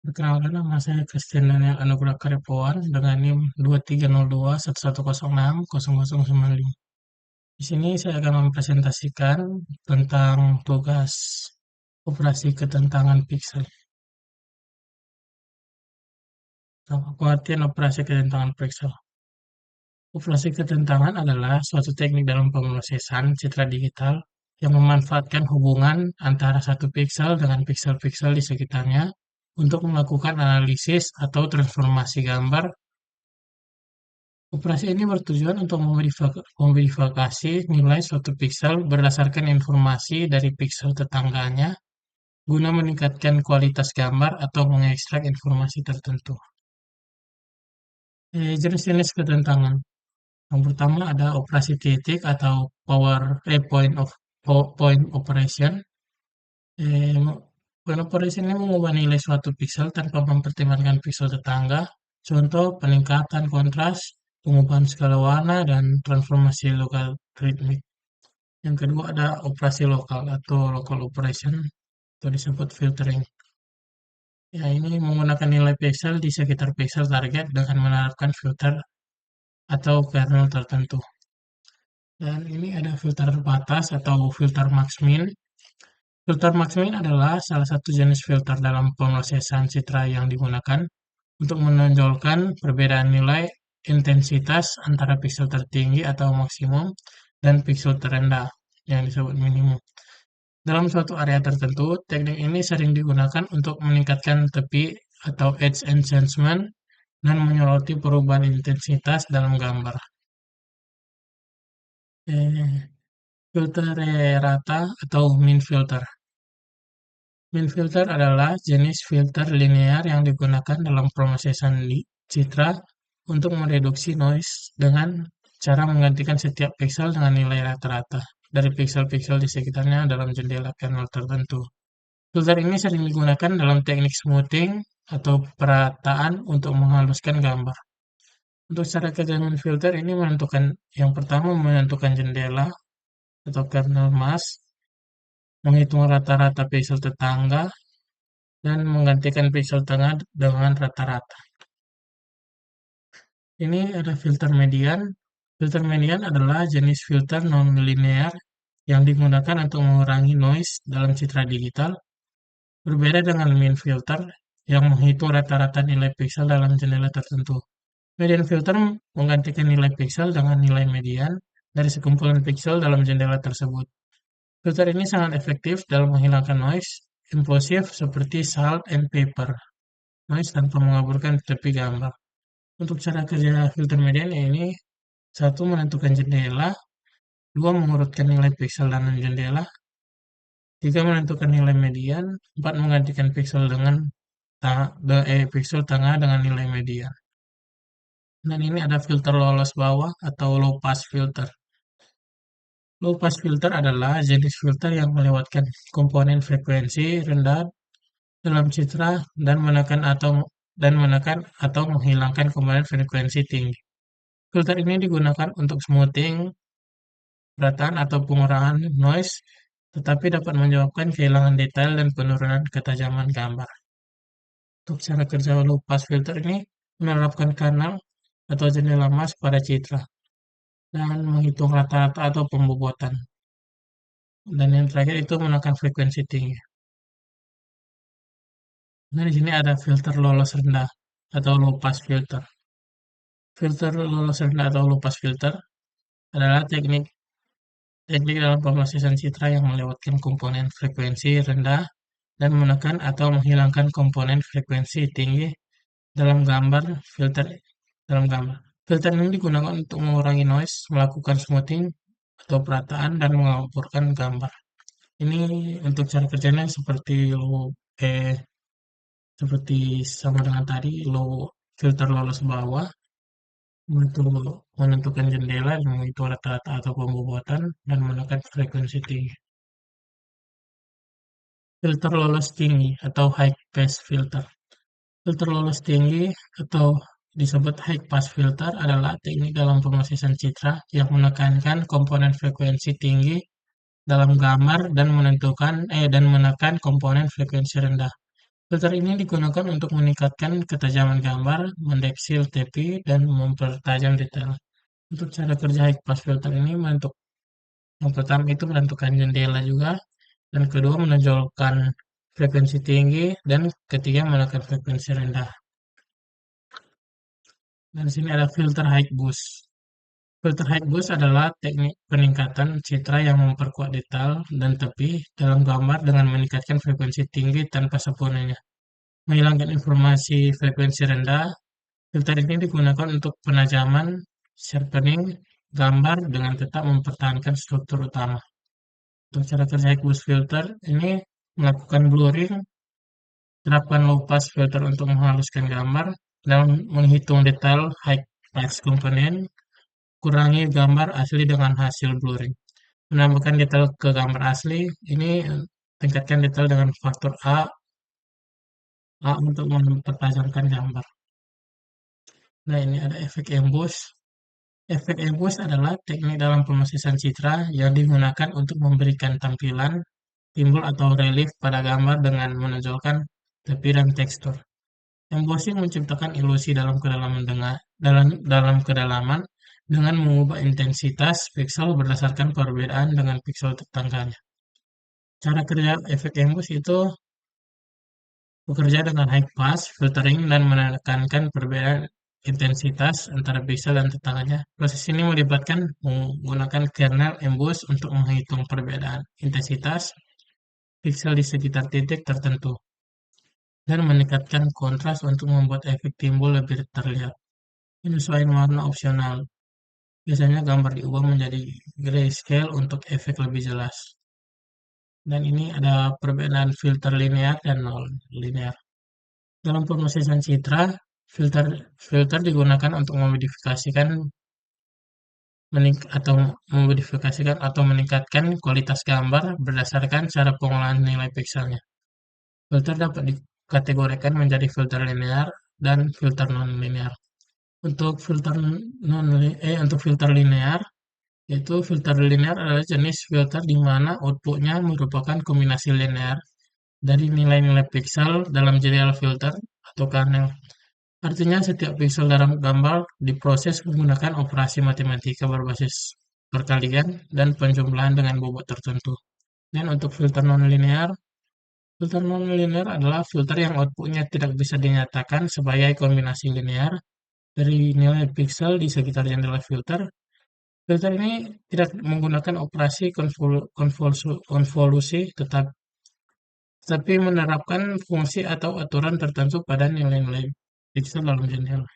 Perkenalkan nama saya Christian Daniel Anugrah Karyawan dengan NIM 230211060095. Di sini saya akan mempresentasikan tentang tugas operasi ketentangan piksel. Pengertian operasi ketentangan piksel. Operasi ketentangan adalah suatu teknik dalam pemrosesan citra digital yang memanfaatkan hubungan antara satu piksel dengan piksel-piksel di sekitarnya untuk melakukan analisis atau transformasi gambar. Operasi ini bertujuan untuk memverifikasi nilai suatu piksel berdasarkan informasi dari piksel tetangganya guna meningkatkan kualitas gambar atau mengekstrak informasi tertentu. Jenis-jenis ketentangan. Yang pertama ada operasi titik atau point operation. Eh, Point operation ini mengubah nilai suatu piksel tanpa mempertimbangkan piksel tetangga. Contoh peningkatan kontras, pengubahan skala warna, dan transformasi logaritmik. Yang kedua ada operasi lokal atau local operation atau disebut filtering. Ya, ini menggunakan nilai pixel di sekitar pixel target dengan menerapkan filter atau kernel tertentu. Dan ini ada filter batas atau filter max-min. Filter max-min adalah salah satu jenis filter dalam pemrosesan citra yang digunakan untuk menonjolkan perbedaan nilai intensitas antara piksel tertinggi atau maksimum dan piksel terendah yang disebut minimum. Dalam suatu area tertentu, teknik ini sering digunakan untuk meningkatkan tepi atau edge enhancement dan menyoroti perubahan intensitas dalam gambar. Filter rata atau min filter. Min filter adalah jenis filter linear yang digunakan dalam pemrosesan citra untuk mereduksi noise dengan cara menggantikan setiap piksel dengan nilai rata-rata dari piksel-piksel di sekitarnya dalam jendela kernel tertentu. Filter ini sering digunakan dalam teknik smoothing atau perataan untuk menghaluskan gambar. Untuk cara kerja min filter ini yang pertama menentukan jendela atau kernel mask, menghitung rata-rata piksel tetangga, dan menggantikan piksel tengah dengan rata-rata. Ini ada filter median. Filter median adalah jenis filter non-linear yang digunakan untuk mengurangi noise dalam citra digital. Berbeda dengan min filter yang menghitung rata-rata nilai piksel dalam jendela tertentu. Median filter menggantikan nilai piksel dengan nilai median dari sekumpulan piksel dalam jendela tersebut. Filter ini sangat efektif dalam menghilangkan noise impulsif seperti salt and pepper noise tanpa mengaburkan tepi gambar. Untuk cara kerja filter median ini, satu menentukan jendela, dua mengurutkan nilai piksel dalam jendela, tiga menentukan nilai median, empat menggantikan piksel dengan piksel tengah dengan nilai median. Dan ini ada filter lolos bawah atau low pass filter. Low pass filter adalah jenis filter yang melewatkan komponen frekuensi rendah dalam citra dan menekan atau menghilangkan komponen frekuensi tinggi. Filter ini digunakan untuk smoothing, perataan atau pengurangan noise, tetapi dapat menyebabkan kehilangan detail dan penurunan ketajaman gambar. Untuk cara kerja low pass filter ini menerapkan kanal atau jendela mask pada citra dan menghitung rata-rata atau pembobotan. Dan yang terakhir itu menekan frekuensi tinggi. Nah, di sini ada filter lolos rendah atau low pass filter. Filter lolos rendah atau low pass filter adalah teknik dalam pemrosesan citra yang melewatkan komponen frekuensi rendah dan menekan atau menghilangkan komponen frekuensi tinggi dalam gambar filter dalam gambar. Filter ini digunakan untuk mengurangi noise, melakukan smoothing atau perataan dan mengaburkan gambar. Ini untuk cara kerjanya seperti sama dengan tadi filter lolos bawah untuk menentukan jendela dan menghitung rata-rata atau pembobotan dan menekan frekuensi tinggi. Filter lolos tinggi atau high pass filter. Filter lolos tinggi atau disebut high pass filter adalah teknik dalam pemrosesan citra yang menekankan komponen frekuensi tinggi dalam gambar dan menekan komponen frekuensi rendah. Filter ini digunakan untuk meningkatkan ketajaman gambar, mendeteksi tepi, dan mempertajam detail. Untuk cara kerja high pass filter ini yang pertama itu menentukan jendela juga, dan kedua menonjolkan frekuensi tinggi, dan ketiga menekan frekuensi rendah. Dan di sini ada filter high boost. Filter high boost adalah teknik peningkatan citra yang memperkuat detail dan tepi dalam gambar dengan meningkatkan frekuensi tinggi tanpa sempurnanya. Menghilangkan informasi frekuensi rendah, filter ini digunakan untuk penajaman, sharpening, gambar dengan tetap mempertahankan struktur utama. Untuk cara kerja high boost filter ini melakukan blurring, terapkan low pass filter untuk menghaluskan gambar, dan menghitung detail high pass komponen, kurangi gambar asli dengan hasil blurring. Menambahkan detail ke gambar asli, ini tingkatkan detail dengan faktor A untuk mempertajamkan gambar. Nah, ini ada efek emboss. Efek emboss adalah teknik dalam pemrosesan citra yang digunakan untuk memberikan tampilan, timbul atau relief pada gambar dengan menonjolkan tepi dan tekstur. Embossing menciptakan ilusi dalam kedalaman dalam kedalaman dengan mengubah intensitas piksel berdasarkan perbedaan dengan piksel tetangganya. Cara kerja efek emboss itu bekerja dengan high pass, filtering, dan menekankan perbedaan intensitas antara piksel dan tetangganya. Proses ini melibatkan menggunakan kernel emboss untuk menghitung perbedaan intensitas piksel di sekitar titik tertentu dan meningkatkan kontras untuk membuat efek timbul lebih terlihat. Penyesuaian warna opsional. Biasanya gambar diubah menjadi grayscale untuk efek lebih jelas. Dan ini ada perbedaan filter linear dan non linear. Dalam pemrosesan citra, filter filter digunakan untuk memodifikasikan atau meningkatkan kualitas gambar berdasarkan cara pengolahan nilai pikselnya. Filter dapat dikategorikan menjadi filter linear dan filter non-linear. Untuk filter linear, yaitu filter linear adalah jenis filter di mana outputnya merupakan kombinasi linear dari nilai-nilai piksel dalam serial filter atau kernel. Artinya setiap piksel dalam gambar diproses menggunakan operasi matematika berbasis perkalian dan penjumlahan dengan bobot tertentu. Dan untuk filter non-linear adalah filter yang outputnya tidak bisa dinyatakan sebagai kombinasi linear dari nilai piksel di sekitar jendela filter. Filter ini tidak menggunakan operasi konvolusi, tetapi menerapkan fungsi atau aturan tertentu pada nilai-nilai piksel dalam jendela.